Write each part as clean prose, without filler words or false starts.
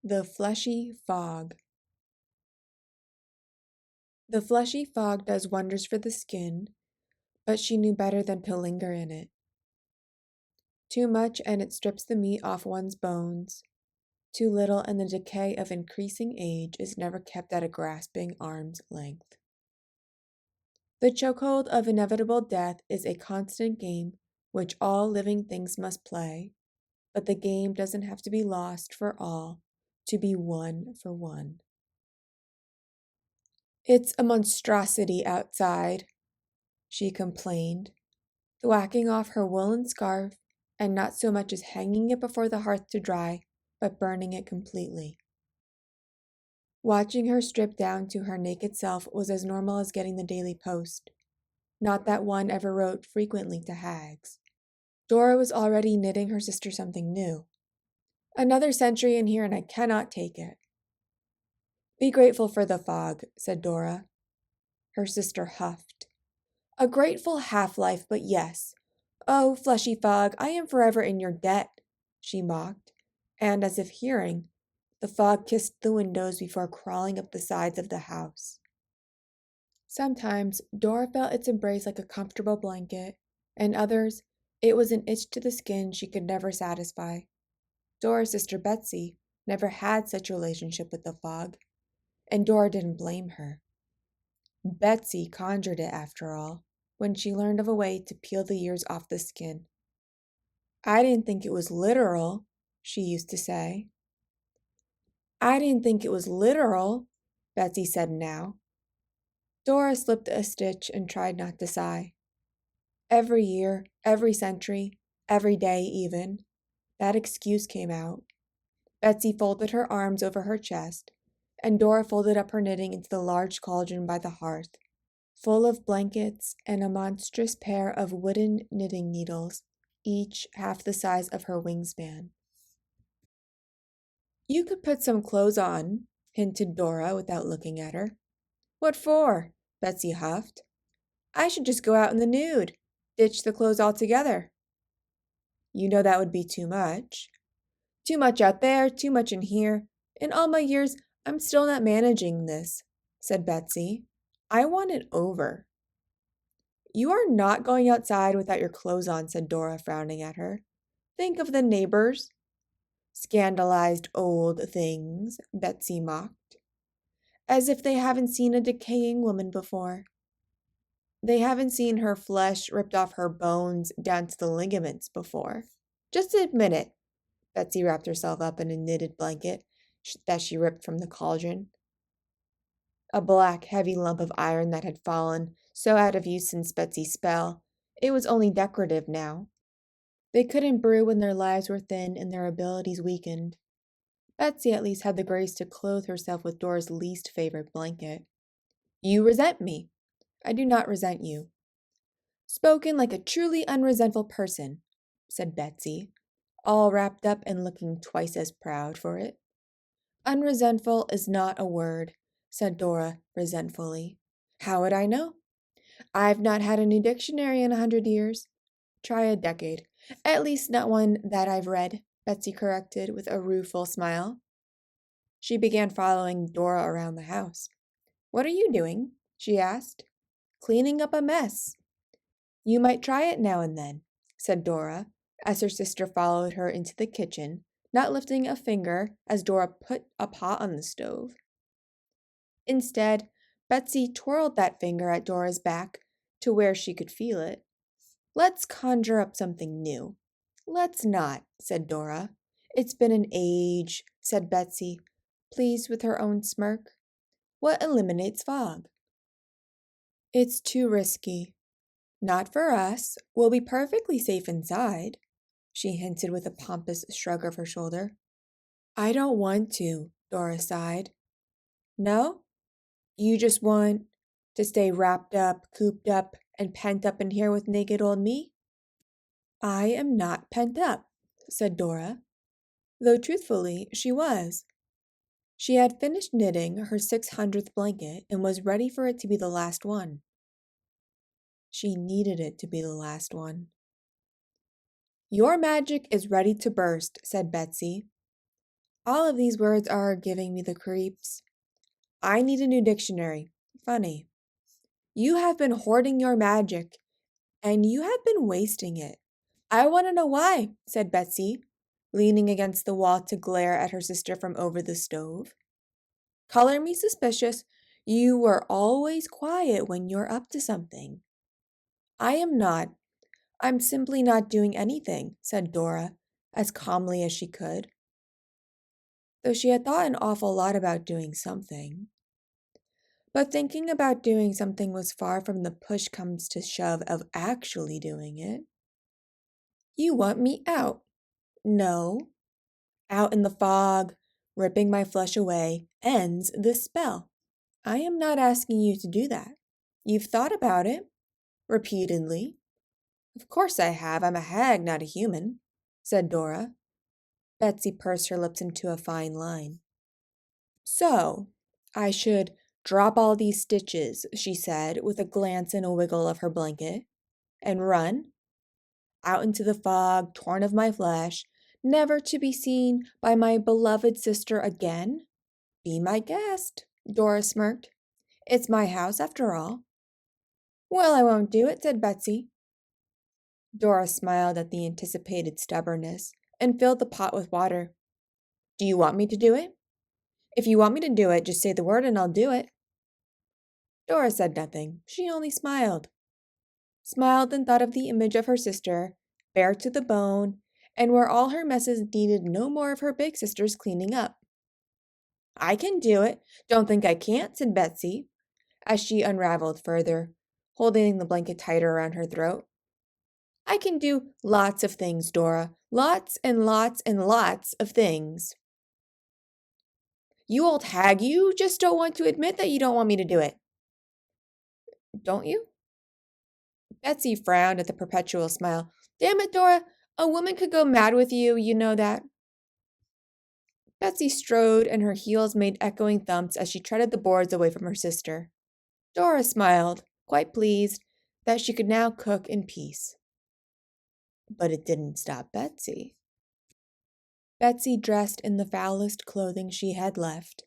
The Fleshy Fog. The fleshy fog does wonders for the skin, but she knew better than to linger in it. Too much and it strips the meat off one's bones. Too little and the decay of increasing age is never kept at a grasping arm's length. The chokehold of inevitable death is a constant game which all living things must play, but the game doesn't have to be lost for all to be won for one. It's a monstrosity outside, she complained, thwacking off her woolen scarf and not so much as hanging it before the hearth to dry, but burning it completely. Watching her strip down to her naked self was as normal as getting the Daily Post. Not that one ever wrote frequently to Hags. Dora was already knitting her sister something new. Another century in here and I cannot take it. Be grateful for the fog, said Dora. Her sister huffed. A grateful half-life, but yes. Oh, Fleshy Fog, I am forever in your debt, she mocked, and as if hearing, the fog kissed the windows before crawling up the sides of the house. Sometimes Dora felt its embrace like a comfortable blanket, and others, it was an itch to the skin she could never satisfy. Dora's sister Betsy never had such a relationship with the fog, and Dora didn't blame her. Betsy conjured it, after all, when she learned of a way to peel the years off the skin. I didn't think it was literal, she used to say. I didn't think it was literal, Betsy said now. Dora slipped a stitch and tried not to sigh. Every year, every century, every day even, that excuse came out. Betsy folded her arms over her chest, and Dora folded up her knitting into the large cauldron by the hearth, full of blankets and a monstrous pair of wooden knitting needles, each half the size of her wingspan. You could put some clothes on, hinted Dora without looking at her. What for? Betsy huffed. I should just go out in the nude, ditch the clothes altogether. You know that would be too much. Too much out there, too much in here. In all my years, I'm still not managing this, said Betsy. I want it over. You are not going outside without your clothes on, said Dora, frowning at her. Think of the neighbors. Scandalized old things, Betsy mocked. As if they haven't seen a decaying woman before. They haven't seen her flesh ripped off her bones down to the ligaments before. Just admit it. Betsy wrapped herself up in a knitted blanket that she ripped from the cauldron. A black, heavy lump of iron that had fallen so out of use since Betsy's spell, it was only decorative now. They couldn't brew when their lives were thin and their abilities weakened. Betsy at least had the grace to clothe herself with Dora's least favorite blanket. You resent me. I do not resent you. Spoken like a truly unresentful person, said Betsy, all wrapped up and looking twice as proud for it. Unresentful is not a word, said Dora resentfully. How would I know? I've not had a new dictionary in 100 years. Try a decade. At least not one that I've read, Betsy corrected with a rueful smile. She began following Dora around the house. What are you doing? She asked. Cleaning up a mess. You might try it now and then, said Dora, as her sister followed her into the kitchen, not lifting a finger as Dora put a pot on the stove. Instead, Betsy twirled that finger at Dora's back to where she could feel it. Let's conjure up something new. Let's not, said Dora. It's been an age, said Betsy, pleased with her own smirk. What eliminates fog? It's too risky. Not for us. We'll be perfectly safe inside, she hinted with a pompous shrug of her shoulder. I don't want to, Dora sighed. No? You just want to stay wrapped up, cooped up, and pent up in here with naked old me? I am not pent up, said Dora, though truthfully she was. She had finished knitting her 600th blanket and was ready for it to be the last one. She needed it to be the last one. Your magic is ready to burst, said Betsy. All of these words are giving me the creeps. I need a new dictionary. Funny. You have been hoarding your magic, and you have been wasting it. I want to know why, said Betsy, leaning against the wall to glare at her sister from over the stove. Color me suspicious. You were always quiet when you're up to something. I am not. I'm simply not doing anything, said Dora, as calmly as she could, though she had thought an awful lot about doing something. But thinking about doing something was far from the push comes to shove of actually doing it. You want me out? No. Out in the fog, ripping my flesh away, ends this spell. I am not asking you to do that. You've thought about it, repeatedly. Of course I have. I'm a hag, not a human, said Dora. Betsy pursed her lips into a fine line. So, I should drop all these stitches, she said, with a glance and a wiggle of her blanket, and run out into the fog, torn of my flesh, never to be seen by my beloved sister again? Be my guest, Dora smirked. It's my house, after all. Well, I won't do it, said Betsy. Dora smiled at the anticipated stubbornness and filled the pot with water. Do you want me to do it? If you want me to do it, just say the word and I'll do it. Dora said nothing. She only smiled. Smiled and thought of the image of her sister, bare to the bone, and where all her messes needed no more of her big sister's cleaning up. I can do it. Don't think I can't, said Betsy, as she unraveled further, holding the blanket tighter around her throat. I can do lots of things, Dora. Lots and lots and lots of things. You old hag, you just don't want to admit that you don't want me to do it. Don't you? Betsy frowned at the perpetual smile. Damn it, Dora. A woman could go mad with you, you know that. Betsy strode, and her heels made echoing thumps as she treaded the boards away from her sister. Dora smiled, quite pleased that she could now cook in peace. But it didn't stop Betsy. Betsy dressed in the foulest clothing she had left,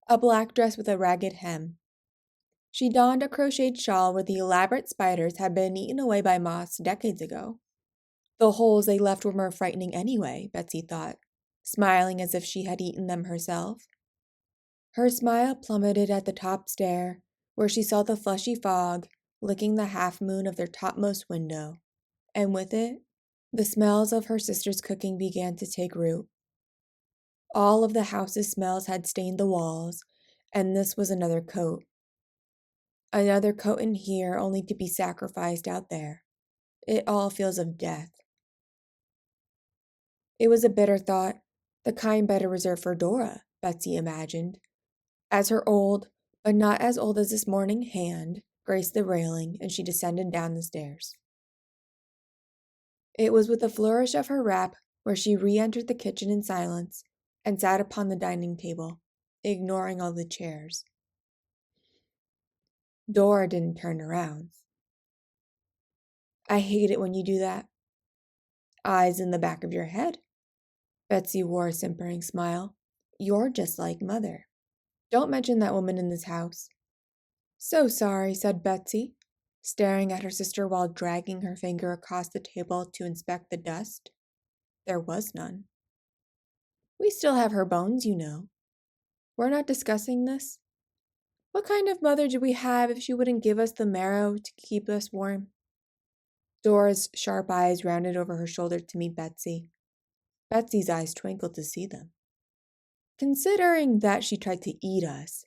a black dress with a ragged hem. She donned a crocheted shawl where the elaborate spiders had been eaten away by moths decades ago. The holes they left were more frightening anyway, Betsy thought, smiling as if she had eaten them herself. Her smile plummeted at the top stair, where she saw the fleshy fog licking the half-moon of their topmost window, and with it, the smells of her sister's cooking began to take root. All of the house's smells had stained the walls, and this was another coat. Another coat in here only to be sacrificed out there. It all feels of death. It was a bitter thought, the kind better reserved for Dora, Betsy imagined, as her old, but not as old as this morning, hand graced the railing and she descended down the stairs. It was with a flourish of her wrap where she re-entered the kitchen in silence and sat upon the dining table, ignoring all the chairs. Dora didn't turn around. I hate it when you do that. Eyes in the back of your head. Betsy wore a simpering smile. You're just like Mother. Don't mention that woman in this house. So sorry, said Betsy, staring at her sister while dragging her finger across the table to inspect the dust. There was none. We still have her bones, you know. We're not discussing this. What kind of mother do we have if she wouldn't give us the marrow to keep us warm? Dora's sharp eyes rounded over her shoulder to meet Betsy. Betsy's eyes twinkled to see them. Considering that she tried to eat us,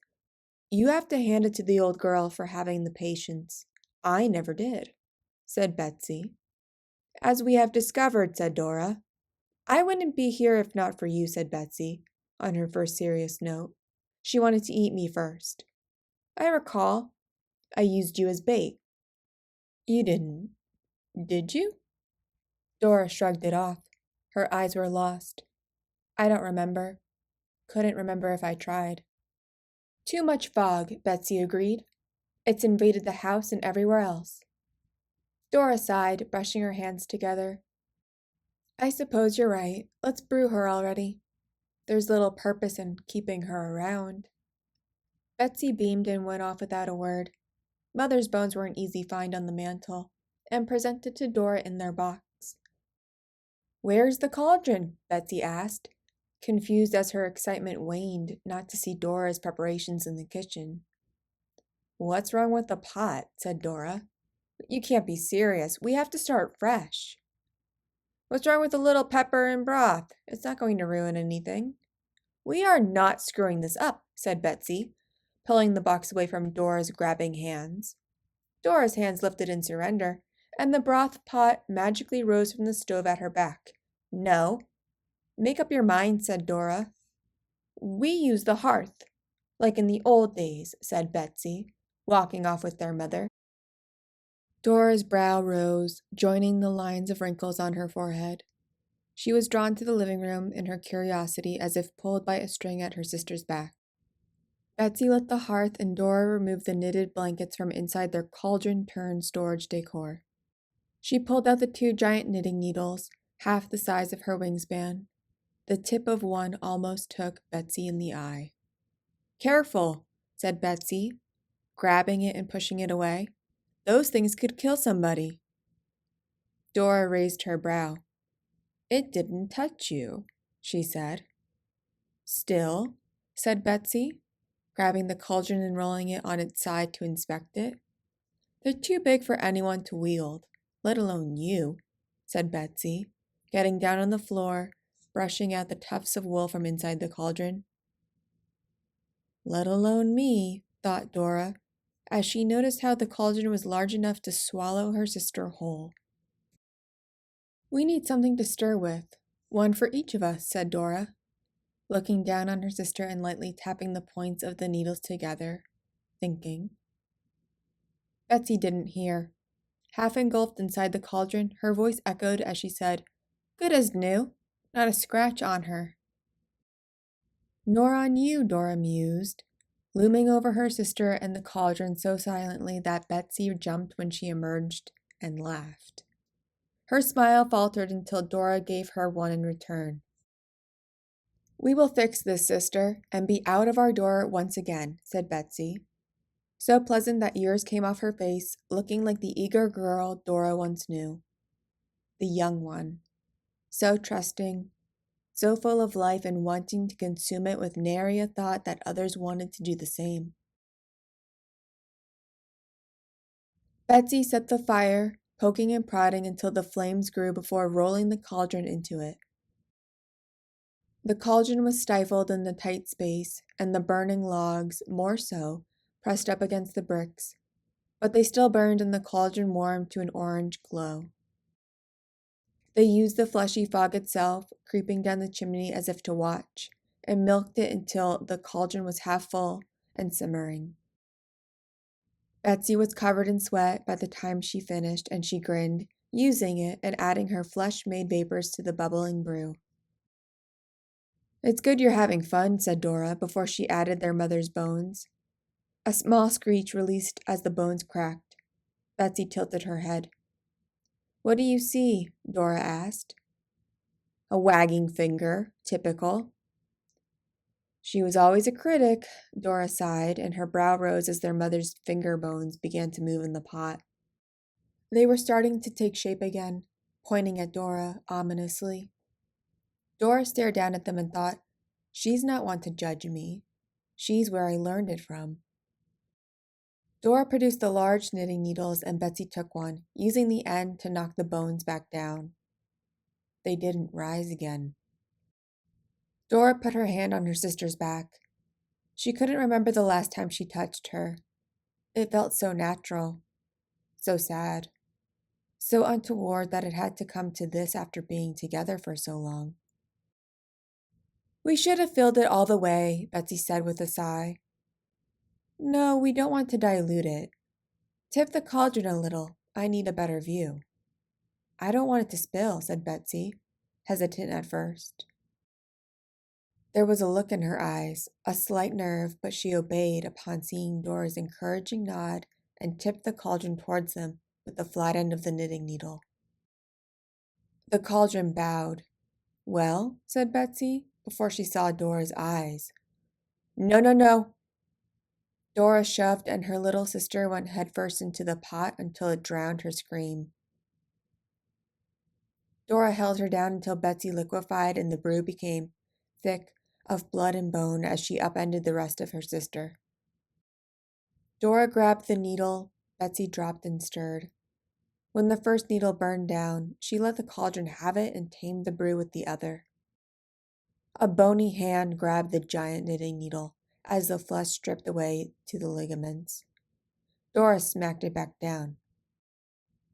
you have to hand it to the old girl for having the patience. I never did, said Betsy. As we have discovered, said Dora. I wouldn't be here if not for you, said Betsy, on her first serious note. She wanted to eat me first. I recall. I used you as bait. You didn't, did you? Dora shrugged it off. Her eyes were lost. I don't remember. Couldn't remember if I tried. Too much fog, Betsy agreed. It's invaded the house and everywhere else. Dora sighed, brushing her hands together. I suppose you're right. Let's brew her already. There's little purpose in keeping her around. Betsy beamed and went off without a word. Mother's bones were an easy find on the mantel, and presented to Dora in their box. "Where's the cauldron?" Betsy asked, confused as her excitement waned not to see Dora's preparations in the kitchen. "What's wrong with the pot?" said Dora. "You can't be serious. We have to start fresh." "What's wrong with a little pepper and broth? It's not going to ruin anything." "We are not screwing this up," said Betsy, pulling the box away from Dora's grabbing hands. Dora's hands lifted in surrender, and the broth pot magically rose from the stove at her back. "No." "Make up your mind," said Dora. "We use the hearth, like in the old days," said Betsy, walking off with their mother. Dora's brow rose, joining the lines of wrinkles on her forehead. She was drawn to the living room in her curiosity as if pulled by a string at her sister's back. Betsy lit the hearth and Dora removed the knitted blankets from inside their cauldron-turned storage decor. She pulled out the 2 giant knitting needles, half the size of her wingspan. The tip of one almost took Betsy in the eye. "Careful," said Betsy, grabbing it and pushing it away. "Those things could kill somebody." Dora raised her brow. "It didn't touch you," she said. "Still," said Betsy, grabbing the cauldron and rolling it on its side to inspect it. "They're too big for anyone to wield, let alone you," said Betsy, getting down on the floor, brushing out the tufts of wool from inside the cauldron. "Let alone me," thought Dora, as she noticed how the cauldron was large enough to swallow her sister whole. "We need something to stir with, one for each of us," said Dora, looking down on her sister and lightly tapping the points of the needles together, thinking. Betsy didn't hear. Half engulfed inside the cauldron, her voice echoed as she said, "Good as new, not a scratch on her." "Nor on you," Dora mused, looming over her sister and the cauldron so silently that Betsy jumped when she emerged and laughed. Her smile faltered until Dora gave her one in return. "We will fix this, sister, and be out of our door once again," said Betsy, so pleasant that tears came off her face, looking like the eager girl Dora once knew. The young one, so trusting, so full of life and wanting to consume it with nary a thought that others wanted to do the same. Betsy set the fire, poking and prodding until the flames grew before rolling the cauldron into it. The cauldron was stifled in the tight space, and the burning logs, more so, pressed up against the bricks, but they still burned and the cauldron warmed to an orange glow. They used the fleshy fog itself, creeping down the chimney as if to watch, and milked it until the cauldron was half full and simmering. Betsy was covered in sweat by the time she finished, and she grinned, using it and adding her flesh-made vapors to the bubbling brew. "It's good you're having fun," said Dora, before she added their mother's bones. A small screech released as the bones cracked. Betsy tilted her head. "What do you see?" Dora asked. "A wagging finger. Typical." "She was always a critic," Dora sighed, and her brow rose as their mother's finger bones began to move in the pot. They were starting to take shape again, pointing at Dora ominously. Dora stared down at them and thought, "She's not one to judge me. She's where I learned it from." Dora produced the large knitting needles and Betsy took one, using the end to knock the bones back down. They didn't rise again. Dora put her hand on her sister's back. She couldn't remember the last time she touched her. It felt so natural, so sad, so untoward that it had to come to this after being together for so long. "We should have filled it all the way," Betsy said with a sigh. "No, we don't want to dilute it. Tip the cauldron a little. I need a better view." "I don't want it to spill," said Betsy, hesitant at first. There was a look in her eyes, a slight nerve, but she obeyed upon seeing Dora's encouraging nod and tipped the cauldron towards them with the flat end of the knitting needle. The cauldron bowed. "Well," said Betsy, before she saw Dora's eyes. No, no, no. Dora shoved, and her little sister went headfirst into the pot until it drowned her scream. Dora held her down until Betsy liquefied and the brew became thick of blood and bone as she upended the rest of her sister. Dora grabbed the needle Betsy dropped and stirred. When the first needle burned down, she let the cauldron have it and tamed the brew with the other. A bony hand grabbed the giant knitting needle as the flesh stripped away to the ligaments. Dora smacked it back down.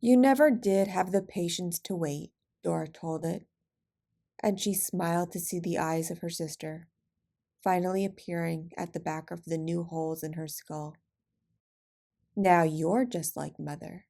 You never did have the patience to wait, Dora told it, and she smiled to see the eyes of her sister, finally appearing at the back of the new holes in her skull. Now you're just like Mother.